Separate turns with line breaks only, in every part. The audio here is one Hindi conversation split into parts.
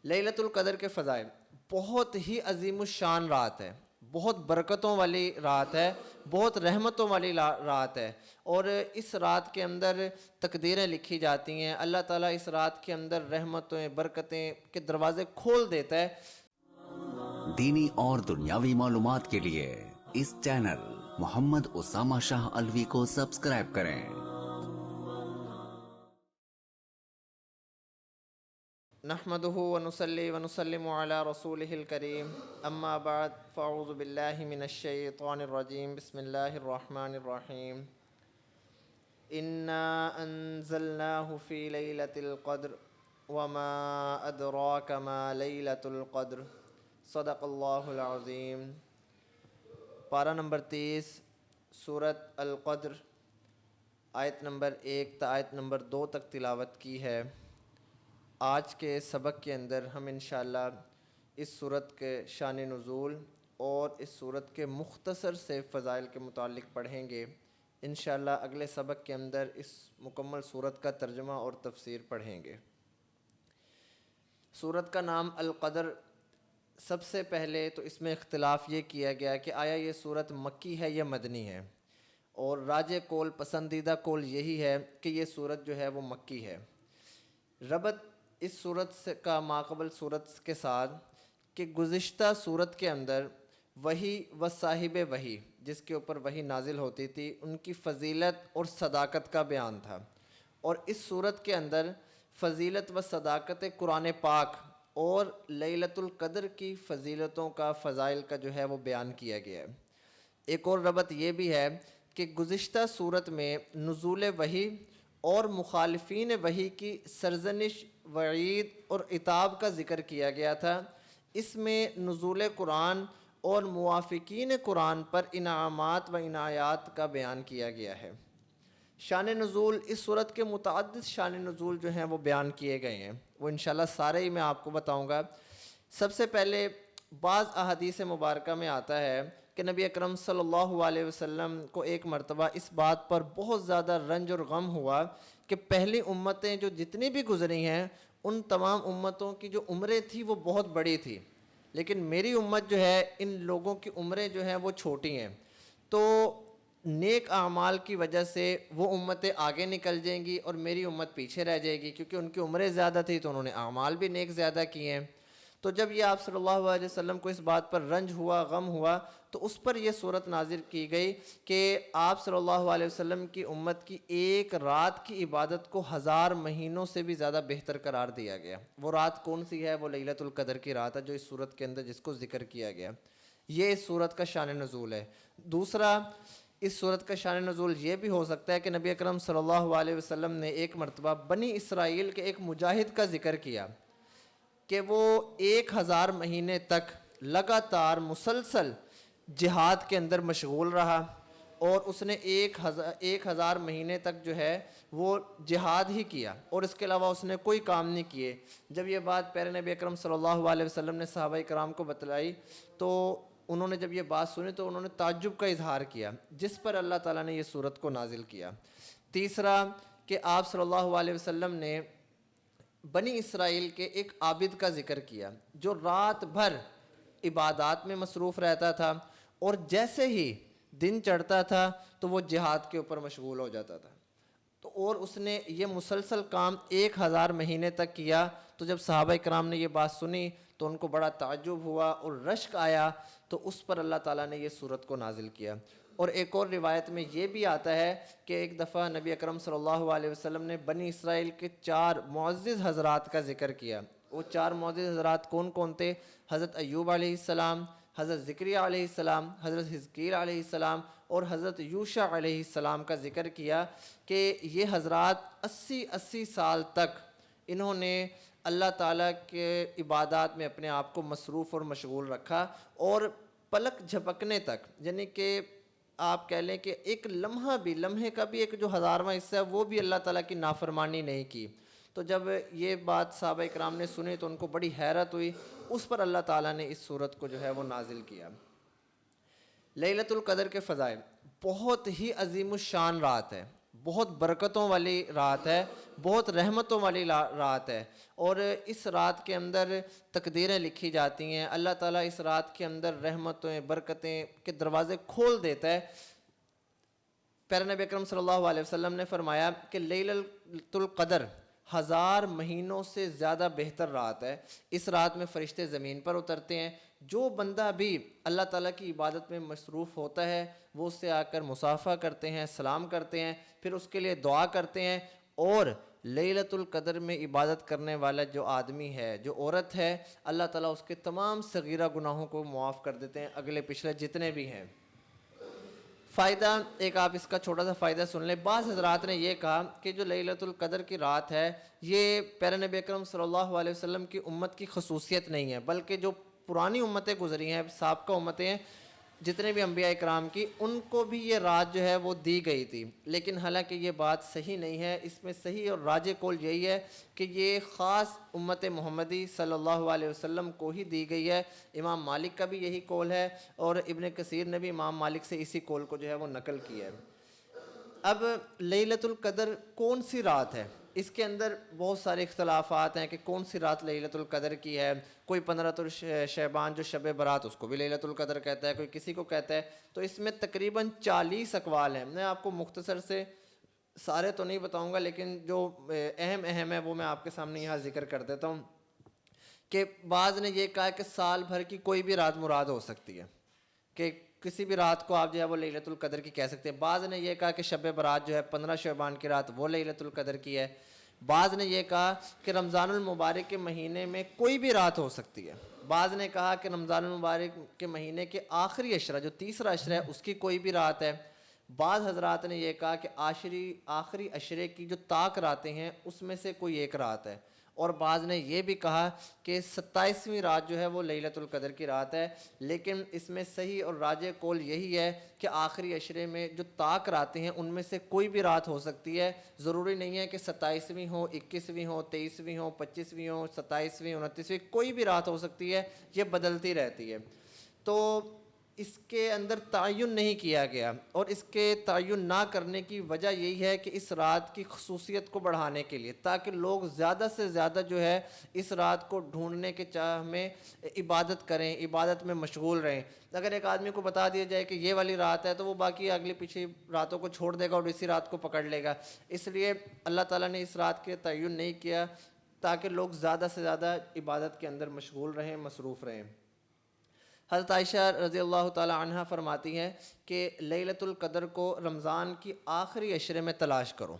लैलतुल क़द्र के फ़ज़ाइल, बहुत ही अज़ीमुश्शान रात है, बहुत बरकतों वाली रात है, बहुत रहमतों वाली रात है। और इस रात के अंदर तकदीरें लिखी जाती हैं। अल्लाह ताला इस रात के अंदर रहमतें बरकतें के दरवाज़े खोल देता है।
दीनी और दुनियावी मालूमात के लिए इस चैनल मोहम्मद उसामा शाह अलवी को सब्सक्राइब करें।
नहमदुहु व नुसल्ली व नुसल्लिमु अला रसूलिहिल करीम, अम्मा बाद, फ़अऊज़ु बिल्लाहि मिनश शैतानिर रजीम, बिस्मिल्लाहिर रहमानिर रहीम। इन्ना अंज़लनाहु फ़ी लैलतिल क़द्र वमा अदराका मा लैलतुल क़द्र, सदक़ल्लाहुल अज़ीम। पारा नंबर 30, सूरत अल क़द्र, आयत नंबर 1 ता आयत नंबर 2 तक तिलावत की है। आज के सबक के अंदर हम इंशाअल्लाह इस सूरत के शान नुज़ूल और इस सूरत के मुख्तसर से फ़ज़ाइल के मुतालिक पढ़ेंगे। इंशाअल्लाह अगले सबक के अंदर इस मुकम्मल सूरत का तर्जुमा और तफसीर पढ़ेंगे। सूरत का नाम अल क़द्र, सबसे पहले तो इसमें इख्तिलाफ़ ये किया गया कि आया ये सूरत मक्की है या मदनी है, और राज कौल, पसंदीदा कौल यही है कि ये सूरत जो है वो मक्की है। रबत इस सूरत से का माक़बल सूरत के साथ कि गुज़िश्ता सूरत के अंदर वही व साहिब वही, जिसके ऊपर वही नाजिल होती थी, उनकी फ़जीलत और सदाकत का बयान था। और इस सूरत के अंदर फ़जीलत व सदाकत कुरान पाक और लैलतुल क़द्र की फ़जीलतों का, फ़ज़ाइल का जो है वो बयान किया गया है। एक और रबत ये भी है कि गुज़िश्ता सूरत में नुज़ूल वही और मुखालिफीन वही की सरजनिश, वईद और इताब का ज़िक्र किया गया था। इसमें नुज़ूल कुरान और मुवाफ़िकीन कुरान पर इनामात व इनायात का बयान किया गया है। शान नुज़ूल, इस सूरत के मुतअद्दिद शान नुज़ूल जो हैं वो बयान किए गए हैं, वो इंशाअल्लाह सारे ही मैं आपको बताऊँगा। सबसे पहले बाज़ अहादीस मुबारका में आता है कि नबी अकरम सल्लल्लाहु अलैहि वसल्लम को एक मरतबा इस बात पर बहुत ज़्यादा रंज और गम हुआ कि पहली उम्मतें जो जितनी भी गुज़री हैं, उन तमाम उम्मतों की जो उम्रें थी वो बहुत बड़ी थी, लेकिन मेरी उम्मत जो है, इन लोगों की उम्रें जो हैं वो छोटी हैं। तो नेक आमाल की वजह से वो उम्मतें आगे निकल जाएंगी और मेरी उम्मत पीछे रह जाएगी, क्योंकि उनकी उम्रें ज़्यादा थी तो उन्होंने आमाल भी नेक ज़्यादा किए हैं। तो जब ये आप सल्लल्लाहु अलैहि वसल्लम को इस बात पर रंज हुआ, गम हुआ, तो उस पर यह सूरत नाजिल की गई कि आप सल्लल्लाहु अलैहि वसल्लम की उम्मत की एक रात की इबादत को 1000 महीनों से भी ज़्यादा बेहतर करार दिया गया। वो रात कौन सी है? वो लैलतुल क़द्र की रात है, जो इस सूरत के अंदर जिसको ज़िक्र किया गया। ये इस सूरत का शान नुज़ूल है। दूसरा, इस सूरत का शान नुज़ूल ये भी हो सकता है कि नबी अकरम सल्लल्लाहु अलैहि वसल्लम ने एक मरतबा बनी इसराइल के एक मुजाहिद का ज़िक्र किया कि वो 1000 महीने तक लगातार मुसलसल जिहाद के अंदर मशगूल रहा, और उसने 1000 महीने तक जो है वो जिहाद ही किया, और इसके अलावा उसने कोई काम नहीं किए। जब ये बात प्यारे नबी अकरम सल्लल्लाहु अलैहि वसल्लम ने सहाबाए कराम को बतलाई, तो उन्होंने जब ये बात सुनी तो उन्होंने ताज्जुब का इजहार किया, जिस पर अल्लाह ताला ने ये सूरत को नाजिल किया। तीसरा, कि आप सल्लल्लाहु अलैहि वसल्लम ने बनी इसराइल के एक आबिद का ज़िक्र किया, जो रात भर इबादात में मसरूफ़ रहता था, और जैसे ही दिन चढ़ता था तो वो जिहाद के ऊपर मशगूल हो जाता था। तो और उसने ये मुसलसल काम 1000 महीने तक किया। तो जब सहाबा इकराम ने ये बात सुनी तो उनको बड़ा ताज्जुब हुआ और रश्क आया, तो उस पर अल्लाह ताला ने ये सूरत को नाजिल किया। और एक और रिवायत में ये भी आता है कि एक दफ़ा नबी अकरम सल्लल्लाहु अलैहि वसल्लम ने बनी इसराइल के 4 मुअज़्ज़िज़ हज़रात का ज़िक्र किया। वो 4 मुअज़्ज़िज़ हज़रात कौन कौन थे? हज़रत अय्यूब अलैहिस्सलाम, हज़रत ज़िक्रिया अलैहिस्सलाम, हज़रत हिज़कील अलैहिस्सलाम और हज़रत यूशा अलैहिस्सलाम का ज़िक्र किया कि ये हज़रात 80-80 साल तक इन्होंने अल्लाह ताला के इबादत में अपने आप को मसरूफ़ और मशगूल रखा, और पलक झपकने तक, यानी कि आप कह लें कि एक लम्हा भी, लम्हे का भी एक जो 1000वां हिस्सा है वो भी अल्लाह ताला की नाफरमानी नहीं की। तो जब ये बात सहाबा इकराम ने सुनी तो उनको बड़ी हैरत हुई। उस पर अल्लाह ताला ने इस सूरत को जो है वो नाजिल किया। लैलतुल क़द्र के फ़ज़ाइल, बहुत ही अज़ीमुश्शान रात है, बहुत बरकतों वाली रात है, बहुत रहमतों वाली रात है। और इस रात के अंदर तकदीरें लिखी जाती हैं। अल्लाह ताला इस रात के अंदर रहमतें बरकतें के दरवाज़े खोल देता है। प्यारे नबी अकरम सल्लल्लाहु अलैहि वसल्लम ने फरमाया कि लैलतुल क़द्र 1000 महीनों से ज़्यादा बेहतर रात है। इस रात में फ़रिश्ते ज़मीन पर उतरते हैं। जो बंदा भी अल्लाह ताला की इबादत में मसरूफ़ होता है वो उससे आकर मुसाफ़ा करते हैं, सलाम करते हैं, फिर उसके लिए दुआ करते हैं। और लैलतुल क़द्र में इबादत करने वाला जो आदमी है, जो औरत है, अल्लाह ताला उसके तमाम सगीरा गुनाहों को मुआफ़ कर देते हैं, अगले पिछले जितने भी हैं। फ़ायदा एक आप इसका छोटा सा फ़ायदा सुन लें। बाज़ हज़रात ने यह कहा कि जो लैलतुल क़द्र की रात है ये प्यारे नबी अकरम सल्लल्लाहु अलैहि वसल्लम की उम्मत की खसूसियत नहीं है, बल्कि जो पुरानी उम्मतें गुजरी हैं, साबिक़ा उम्मतें हैं, जितने भी अम्बिया इकराम की, उनको भी ये रात जो है वो दी गई थी। लेकिन हालांकि ये बात सही नहीं है। इसमें सही और राजे कौल यही है कि ये ख़ास उम्मत मोहम्मदी सल्लल्लाहु अलैहि वसल्लम को ही दी गई है। इमाम मालिक का भी यही कौल है और इब्न कसीर ने भी इमाम मालिक से इसी कौल को जो है वो नकल किया है। अब लैलतुल क़द्र कौन सी रात है, इसके अंदर बहुत सारे इख्तलाफात हैं कि कौन सी रात लैलतुल क़द्र की है। कोई 15 शअबान जो शब बारात उसको भी लैलतुल क़द्र कहता है, कोई किसी को कहता है। तो इसमें तकरीबन 40 अक़वाल हैं। मैं आपको मुख्तसर से सारे तो नहीं बताऊंगा, लेकिन जो अहम अहम है वो मैं आपके सामने यहाँ जिक्र कर देता हूँ। कि बाज़ ने यह कहा कि साल भर की कोई भी रात मुराद हो सकती है, कि किसी भी रात को आप जो है वो लैलतुल क़द्र की कह सकते हैं। बाज़ ने यह कहा कि शब बारात जो है 15 शअबान की रात वो लैलतुल क़द्र की है। बाज़ ने यह कहा कि रमज़ानुल मुबारक के महीने में कोई भी रात हो सकती है। बाज़ ने कहा कि रमज़ानुल मुबारक के महीने के आखिरी अशरा, जो तीसरा अशरा है, उसकी कोई भी रात है। बाज़ हज़रात ने यह कहा कि आखिरी अशरे की जो ताक रातें हैं उसमें से कोई एक रात है। और बाज़ ने यह भी कहा कि 27वीं रात जो है वो लैलतुल क़द्र की रात है। लेकिन इसमें सही और राजे कौल यही है कि आखिरी अशरे में जो ताक रातें हैं उनमें से कोई भी रात हो सकती है। ज़रूरी नहीं है कि 27वीं हो, 21वीं हो, 23वीं हो, 25वीं हो, 27वीं, 29वीं, कोई भी रात हो सकती है। ये बदलती रहती है। तो इसके अंदर तयन नहीं किया गया। और इसके तयन ना करने की वजह यही है कि इस रात की खसूसियत को बढ़ाने के लिए, ताकि लोग ज़्यादा से ज़्यादा जो है इस रात को ढूंढने के चाह में इबादत करें, इबादत में मशगूल रहें। अगर एक आदमी को बता दिया जाए कि ये वाली रात है तो वो बाकी अगली पिछली रातों को छोड़ देगा और इसी रात को पकड़ लेगा। इसलिए अल्लाह ताला ने इस रात के तयन नहीं किया ताकि लोग ज़्यादा से ज़्यादा इबादत के अंदर मशगूल रहें, मसरूफ़ रहें। हज़रत आयशा रज़ी अल्लाह ताला अन्हा फरमाती हैं कि लैलतुल क़द्र को रमज़ान की आखिरी अशरे में तलाश करो।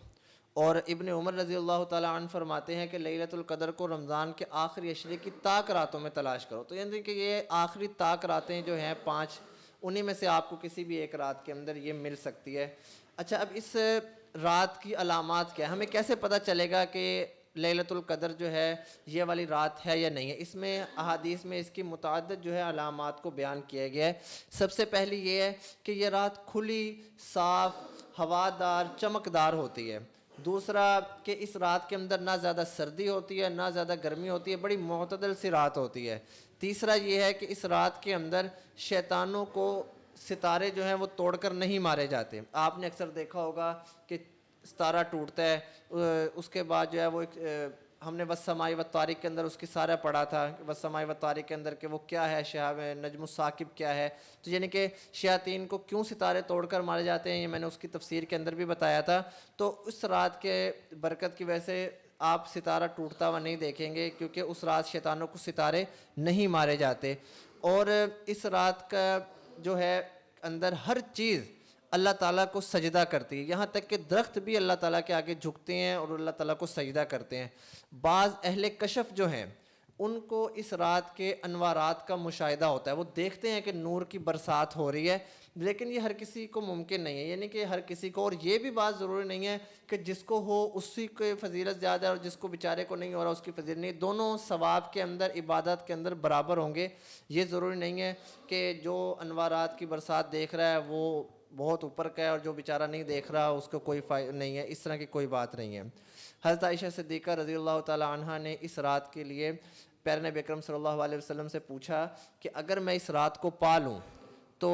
और इब्न उमर रज़ी अल्लाह ताला अन्हु फरमाते हैं कि लैलतुल क़द्र को रमज़ान के आखिरी अशरे की ताक रातों में तलाश करो। तो यानी कि ये आखिरी ताक रातें जो हैं 5, उन्हीं में से आपको किसी भी एक रात के अंदर ये मिल सकती है। अच्छा, अब इस रात की अलामात क्या है, हमें कैसे पता चलेगा कि लैलतुल क़द्र जो है ये वाली रात है या नहीं है। इसमें अहादीस में इसकी मुतअद्दिद जो है अलामात को बयान किया गया है। सबसे पहली ये है कि ये रात खुली, साफ़, हवादार, चमकदार होती है। दूसरा कि इस रात के अंदर ना ज़्यादा सर्दी होती है ना ज़्यादा गर्मी होती है, बड़ी मुतदल सी रात होती है। तीसरा ये है कि इस रात के अंदर शैतानों को सितारे जो हैं वो तोड़कर नहीं मारे जाते। आपने अक्सर देखा होगा कि सितारा टूटता है, उसके बाद जो है वो हमने वस्समाई व तारिक के अंदर उसकी सारा पढ़ा था, वस्समाई व तारिक के अंदर कि वो क्या है, शहाब नजमुस साकिब क्या है। तो यानी कि शयातीन को क्यों सितारे तोड़कर मारे जाते हैं, ये मैंने उसकी तफसीर के अंदर भी बताया था। तो उस रात के बरकत की वजह से आप सितारा टूटता हुआ नहीं देखेंगे, क्योंकि उस रात शैतानों को सितारे नहीं मारे जाते। और इस रात का जो है अंदर हर चीज़ अल्लाह ताला को सजदा करती है। यहाँ तक कि दरख्त भी अल्लाह ताला के आगे झुकते हैं और अल्लाह ताला को सजदा करते हैं। बाज़ अहले कशफ जो हैं उनको इस रात के अनवारात का मुशाहिदा होता है। वो देखते हैं कि नूर की बरसात हो रही है, लेकिन ये हर किसी को मुमकिन नहीं है। यानी कि हर किसी को, और ये भी बात ज़रूरी नहीं है कि जिसको हो उसी की फ़जीलत ज़्यादा है और जिसको बेचारे को नहीं हो रहा उसकी फ़जीलत नहीं। दोनों सवाब के अंदर, इबादत के अंदर बराबर होंगे। ये ज़रूरी नहीं है कि जो अनवारात की बरसात देख रहा है वो बहुत ऊपर का है और जो बेचारा नहीं देख रहा उसको कोई फ़ायदा नहीं है। इस तरह की कोई बात नहीं है। हज़रत आयशा सिद्दीक़ा रज़ी अल्लाह ताला अन्हा ने इस रात के लिए प्यारे नबी अकरम सल्लल्लाहु अलैहि वसल्लम से पूछा कि अगर मैं इस रात को पा लूँ तो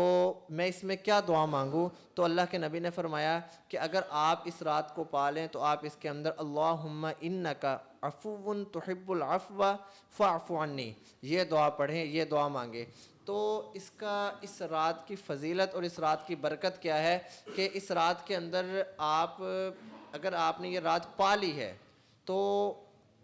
मैं इसमें क्या दुआ मांगूँ? तो अल्लाह के नबी ने फरमाया कि अगर आप इस रात को पालें तो आप इसके अंदर अल्लाहुम्मा इन्नका अफ़ुव्वुन तुहिब्बुल अफ़्व फ़अफ़ु अन्नी, ये दुआ पढ़ें, ये दुआ मांगे। तो इसका इस रात की फ़जीलत और इस रात की बरकत क्या है कि इस रात के अंदर आप, अगर आपने ये रात पा ली है तो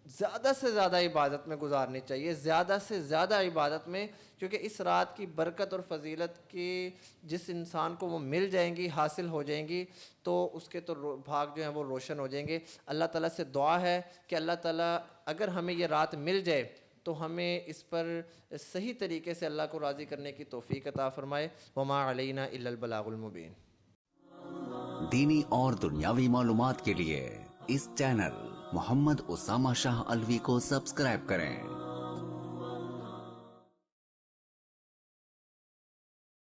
ज़्यादा से ज़्यादा इबादत में गुजारनी चाहिए, ज़्यादा से ज़्यादा इबादत में, क्योंकि इस रात की बरकत और फजीलत की जिस इंसान को वो मिल जाएंगी, हासिल हो जाएंगी, तो उसके तो भाग जो हैं वो रोशन हो जाएंगे। अल्लाह ताला से दुआ है कि अल्लाह ताला अगर हमें ये रात मिल जाए तो हमें इस पर सही तरीके से अल्लाह को राज़ी करने की तौफीक अता फ़रमाए। वमा अलैना इल्लल बलागुल मुबीन।
दीनी और दुनियावी मालूमात के लिए इस चैनल मोहम्मद उसामा शाह अलवी को सब्सक्राइब करें।